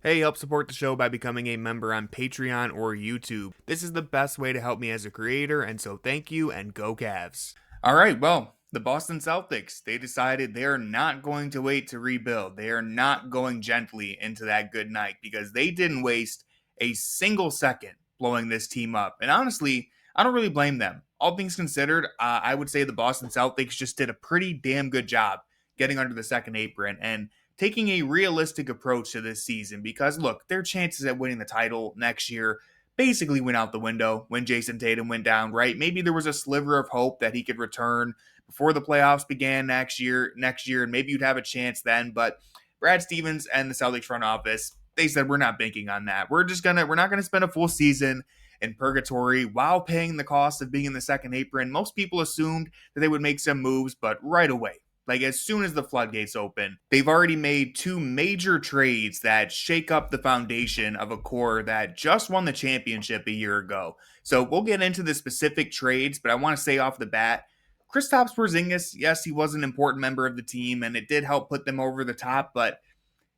Hey, help support the show by becoming a member on Patreon or YouTube. This is the best way to help me as a creator, and so thank you and go Cavs. All right, well, the Boston Celtics, they decided they are not going to wait to rebuild. They are not going gently into that good night because they didn't waste a single second blowing this team up. And honestly, I don't really blame them. All things considered, I would say the Boston Celtics just did a pretty damn good job getting under the second apron and taking a realistic approach to this season because, look, their chances at winning the title next year basically went out the window when Jason Tatum went down, right? Maybe there was a sliver of hope that he could return before the playoffs began next year, and maybe you'd have a chance then. But Brad Stevens and the Celtics front office, they said we're not banking on that. We're not gonna spend a full season in purgatory while paying the cost of being in the second apron. Most people assumed that they would make some moves, but right away, like as soon as the floodgates open, they've already made two major trades that shake up the foundation of a core that just won the championship a year ago. So we'll get into the specific trades, but I want to say off the bat, Kristaps Porzingis, yes, he was an important member of the team, and it did help put them over the top, but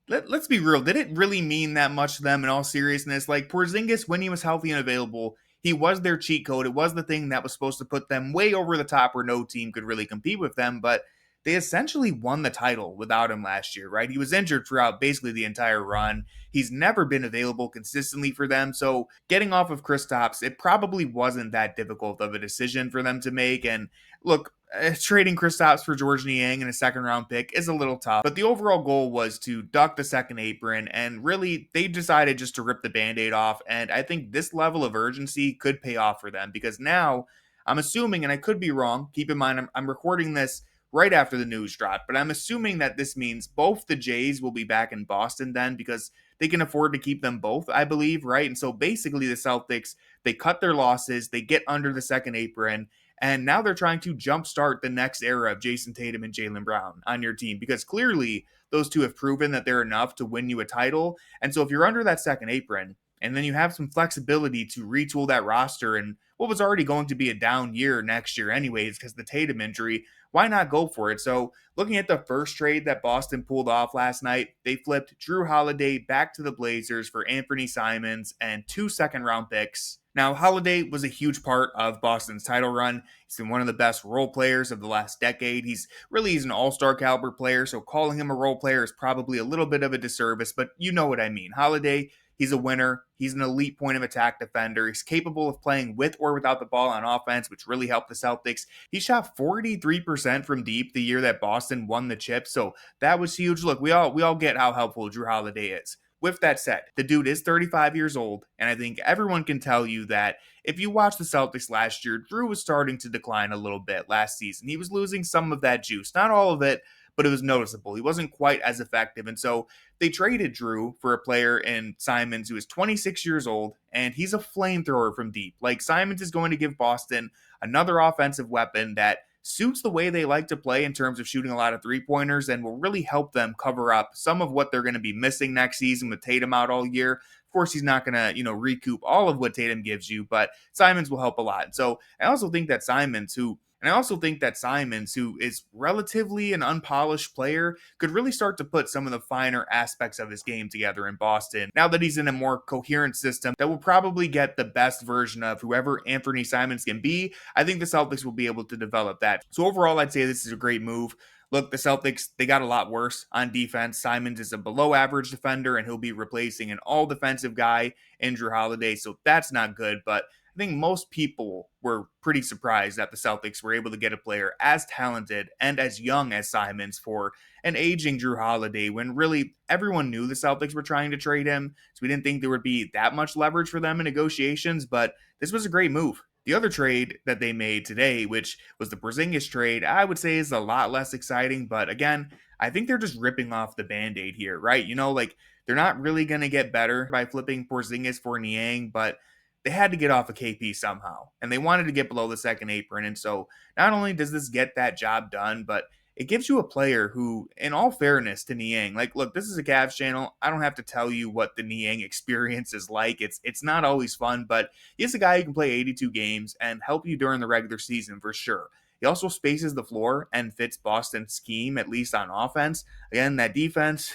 let's be real. Did it really mean that much to them in all seriousness? Like Porzingis, when he was healthy and available, he was their cheat code. It was the thing that was supposed to put them way over the top where no team could really compete with them, but they essentially won the title without him last year, right? He was injured throughout basically the entire run. He's never been available consistently for them. So getting off of Kristaps, it probably wasn't that difficult of a decision for them to make. And look, trading Kristaps for George Niang and a second round pick is a little tough, but the overall goal was to duck the second apron, and really they decided just to rip the band-aid off. And I think this level of urgency could pay off for them because now I'm assuming, and I could be wrong, keep in mind I'm recording this right after the news dropped, but I'm assuming that this means both the Jays will be back in Boston then because they can afford to keep them both, I believe, right? And so basically the Celtics, they cut their losses, they get under the second apron, and now they're trying to jumpstart the next era of Jason Tatum and Jaylen Brown on your team because clearly those two have proven that they're enough to win you a title. And so if you're under that second apron and then you have some flexibility to retool that roster and what was already going to be a down year next year anyways because the Tatum injury, why not go for it? So looking at the first trade that Boston pulled off last night, they flipped Jrue Holiday back to the Blazers for Anthony Simons and 2 second-round picks. Now, Holiday was a huge part of Boston's title run. He's been one of the best role players of the last decade. He's an all-star caliber player, so calling him a role player is probably a little bit of a disservice, but you know what I mean. Holiday, he's a winner. He's an elite point of attack defender. He's capable of playing with or without the ball on offense, which really helped the Celtics. He shot 43% from deep the year that Boston won the chip, so that was huge. Look, we all get how helpful Jrue Holiday is. With that said, the dude is 35 years old, and I think everyone can tell you that if you watch the Celtics last year, Jrue was starting to decline a little bit last season. He was losing some of that juice, not all of it, but it was noticeable. He wasn't quite as effective, and so they traded Jrue for a player in Simons who is 26 years old, and he's a flamethrower from deep. Like, Simons is going to give Boston another offensive weapon that suits the way they like to play in terms of shooting a lot of three-pointers and will really help them cover up some of what they're going to be missing next season with Tatum out all year. Of course, he's not going to, recoup all of what Tatum gives you, but Simons will help a lot. So I also think that Simons, who is relatively an unpolished player, could really start to put some of the finer aspects of his game together in Boston. Now that he's in a more coherent system that will probably get the best version of whoever Anthony Simons can be, I think the Celtics will be able to develop that. So overall, I'd say this is a great move. Look, the Celtics, they got a lot worse on defense. Simons is a below average defender, and he'll be replacing an all defensive guy in Jrue Holiday, so that's not good. But I think most people were pretty surprised that the Celtics were able to get a player as talented and as young as Simons for an aging Jrue Holiday when really everyone knew the Celtics were trying to trade him. So we didn't think there would be that much leverage for them in negotiations, but this was a great move. The other trade that they made today, which was the Porzingis trade, I would say is a lot less exciting. But again, I think they're just ripping off the Band-Aid here, right? Like they're not really going to get better by flipping Porzingis for Niang, but they had to get off of KP somehow. And they wanted to get below the second apron. And so not only does this get that job done, but it gives you a player who, in all fairness to Niang, like, look, this is a Cavs channel. I don't have to tell you what the Niang experience is like. It's not always fun, but he's a guy who can play 82 games and help you during the regular season for sure. He also spaces the floor and fits Boston's scheme, at least on offense. Again, that defense,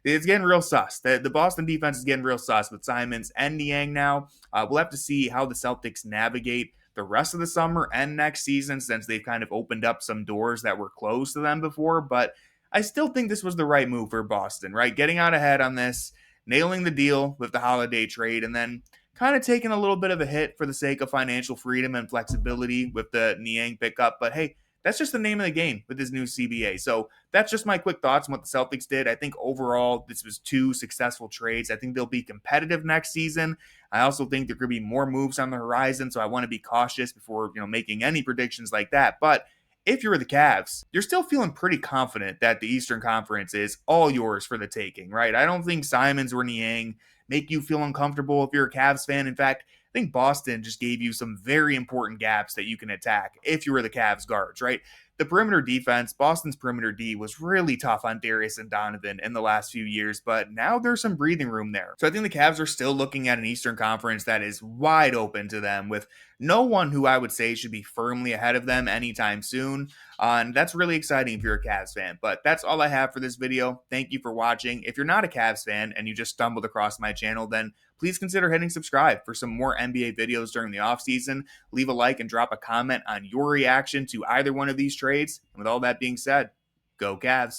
it's getting real sus. The Boston defense is getting real sus with Simons and Niang now. We'll have to see how the Celtics navigate the rest of the summer and next season, since they've kind of opened up some doors that were closed to them before. But I still think this was the right move for Boston, right? Getting out ahead on this, nailing the deal with the holiday trade, and then kind of taking a little bit of a hit for the sake of financial freedom and flexibility with the Niang pickup. But hey, that's just the name of the game with this new CBA. So that's just my quick thoughts on what the Celtics did. I think overall, this was two successful trades. I think they'll be competitive next season. I also think there could be more moves on the horizon, so I want to be cautious before making any predictions like that. But if you're the Cavs, you're still feeling pretty confident that the Eastern Conference is all yours for the taking, right? I don't think Simons or Niang make you feel uncomfortable if you're a Cavs fan. In fact, I think Boston just gave you some very important gaps that you can attack if you were the Cavs guards, right? The perimeter defense, Boston's perimeter D was really tough on Darius and Donovan in the last few years, but now there's some breathing room there. So I think the Cavs are still looking at an Eastern Conference that is wide open to them, with no one who I would say should be firmly ahead of them anytime soon. And that's really exciting if you're a Cavs fan. But that's all I have for this video. Thank you for watching. If you're not a Cavs fan and you just stumbled across my channel, then please consider hitting subscribe for some more NBA videos during the offseason. Leave a like and drop a comment on your reaction to either one of these trades. And with all that being said, go Cavs.